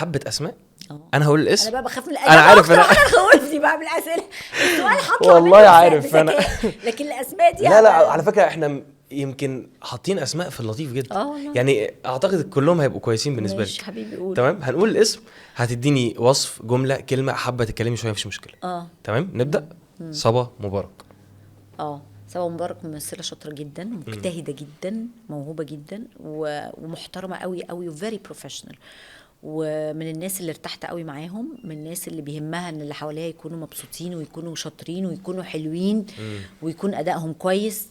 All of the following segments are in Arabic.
حبه اسماء. انا هقول الاسم. انا بقى بخاف من انا عارف انا خوفني بقى من الاسئله السؤال هطلع والله عارف انا لكن الاسماء دي لا على فكره احنا يمكن حاطين اسماء في اللطيف جدا يعني اعتقد كلهم هيبقوا كويسين بالنسبه لي. ماشي حبيبي قول. تمام هنقول الاسم هتديني وصف جمله كلمه حابه تتكلمي شويه مفيش مشكله. تمام نبدا. صبا مبارك. صبا مبارك ممثله شاطره جدا مجتهده جدا موهوبه جدا ومحترمه قوي قوي وفيري بروفيشنال ومن الناس اللي ارتحت قوي معاهم من الناس اللي بيهمها ان اللي حواليها يكونوا مبسوطين ويكونوا شاطرين ويكونوا حلوين ويكون ادائهم كويس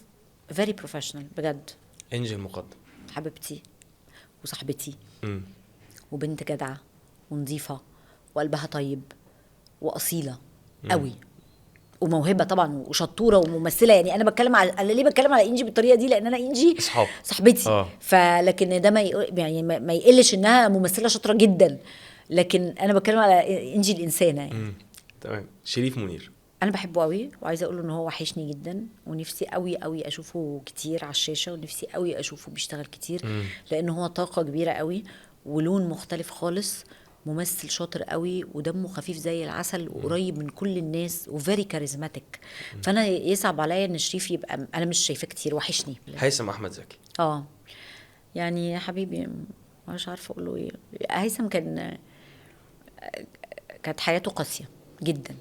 very professional بجد. انجي المقدم حبيبتي وصاحبتي وبنت جدعة ونظيفة وقلبها طيب وأصيلة قوي وموهبة طبعا وشطورة وممثلة. يعني أنا بتكلم أنا ليه بتكلم على إنجي بالطريقة دي لأن أنا إنجي صاحبتي فلكن ده ما يقلش إنها ممثلة شاطرة جدا لكن أنا بتكلم على إنجي الإنسانة يعني. تمام. شريف منير انا بحبه قوي وعايزه اقول له ان هو وحشني جدا ونفسي قوي قوي اشوفه كتير على الشاشه ونفسي قوي اشوفه بيشتغل كتير لان هو طاقه كبيره قوي ولون مختلف خالص ممثل شاطر قوي ودمه خفيف زي العسل وقريب من كل الناس وفيري كاريزماتيك. فانا يصعب عليا ان شريف يبقى انا مش شايفاه كتير وحشني. هيثم احمد زكي يعني حبيبي مش عارفه اقول له ايه. هيثم كانت حياته قاسيه جدا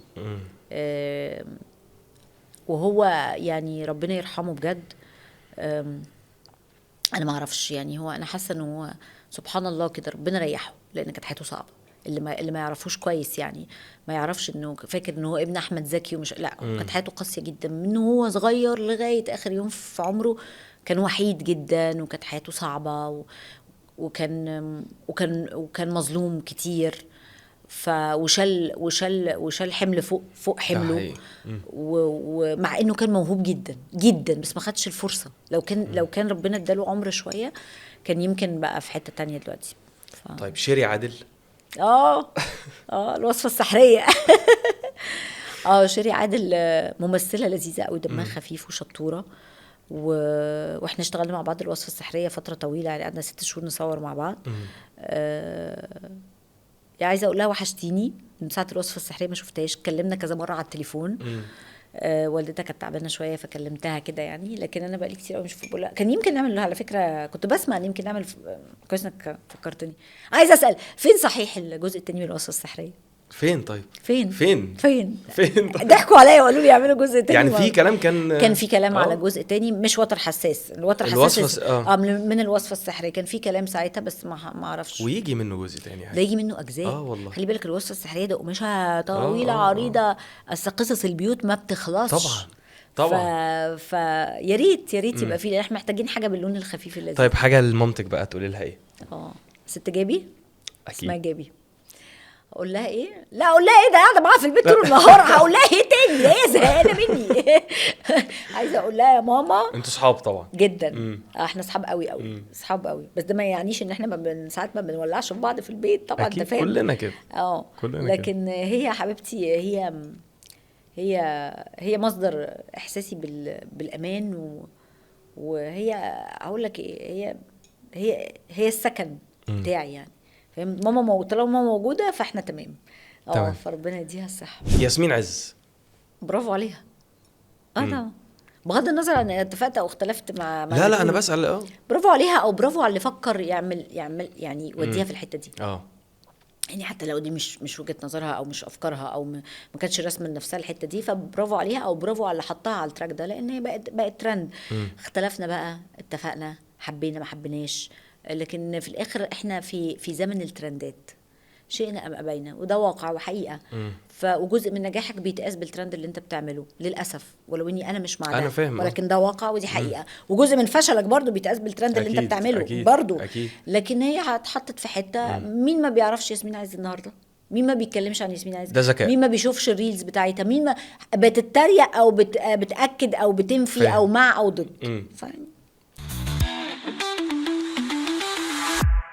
وهو يعني ربنا يرحمه بجد. انا ما اعرفش يعني هو انا حاسه انه هو سبحان الله كده ربنا ريحه لان كانت حياته صعبه. اللي ما يعرفوش كويس يعني ما يعرفش انه فاكر انه هو ابن احمد زكي ومش لا كانت حياته قاسيه جدا من هو صغير لغايه اخر يوم في عمره. كان وحيد جدا وكانت حياته صعبه وكان مظلوم كتير وشال حمل فوق حمله ومع انه كان موهوب جدا جدا بس ما خدش الفرصه. لو كان ربنا اداله عمر شويه كان يمكن بقى في حته تانية دلوقتي. طيب شيري عادل الوصفه السحريه شيري عادل ممثله لذيذه قوي دمها خفيف وشطوره واحنا اشتغلنا مع بعض الوصفه السحريه فتره طويله يعني قعدنا 6 شهور نصور مع بعض. عايزه اقول لها وحشتيني من ساعه الوصفه السحريه ما شفتهاش. اتكلمنا كذا مره على التليفون. والدتها كانت تعبانه شويه فكلمتها كده يعني لكن انا بقالي كتير قوي مش بقول كان يمكن نعمل لها على فكره كنت بسمع ان يمكن نعمل كويس انك فكرتني. عايزه اسال فين صحيح الجزء الثاني من الوصفه السحريه؟ فين طيب فين طيب. ضحكوا عليا وقالوا لي يعملوا جزء تاني يعني في كلام كان في كلام على جزء تاني مش وتر حساس. الوتر حساس من الوصفه السحريه كان في كلام ساعتها بس ما اعرفش ويجي منه جزء تاني ده يجي منه اجزاء والله. خلي بالك الوصفه السحريه ده قماشها طويله عريضه قصص البيوت ما بتخلصش طبعا يا ريت يبقى في احنا محتاجين حاجه باللون الخفيف اللذيذ. طيب حاجه لمامتك بقى تقولي لها ايه؟ ست جابي اكيد اسمها جابي. اقول لها ايه؟ لا اقول لها ايه ده قاعده معاها في البيت طول النهار هقول لها ايه تاني؟ هي زهقانه مني عايزه اقول لها يا ماما انتوا صحاب طبعا جدا. احنا صحاب قوي قوي صحاب قوي بس ده ما يعنيش ان احنا ساعات ما بنولعش في بعض في البيت طبعا انت فاهم كلنا كده لكن هي حبيبتي هي مصدر احساسي بالامان وهي هقول لك ايه هي السكن بتاعي يعني فاهم. ماما طالما ماما موجوده فاحنا تمام. فربنا يديها الصحه. ياسمين عز برافو عليها. طبعا بغض النظر عن اتفقت او اختلفت مع لا انا بسأل برافو عليها او برافو على اللي فكر يعمل يعني يوديها في الحته دي. يعني حتى لو دي مش وجهه نظرها او مش افكارها او ما كانتش رسمه لنفسها الحته دي فبرافو عليها او برافو على اللي حطها على التراك ده لان هي بقت ترند. اختلفنا بقى اتفقنا حبينا ما حبيناش لكن في الاخر احنا في زمن الترندات شئنا ام ابينا وده واقع وحقيقه. وجزء من نجاحك بيتقاس بالترند اللي انت بتعمله للاسف ولو اني انا مش مع ده ولكن ده واقع ودي حقيقه. وجزء من فشلك برضو بيتقاس بالترند اللي انت بتعمله برضو لكن هي اتحطت في حته. مين ما بيعرفش ياسمين عز النهارده؟ مين ما بيتكلمش عن ياسمين عز؟ مين ما بيشوفش الريلز بتاعتها؟ مين ما بتتريق او بتاكد او بتنفي او مع او ضد؟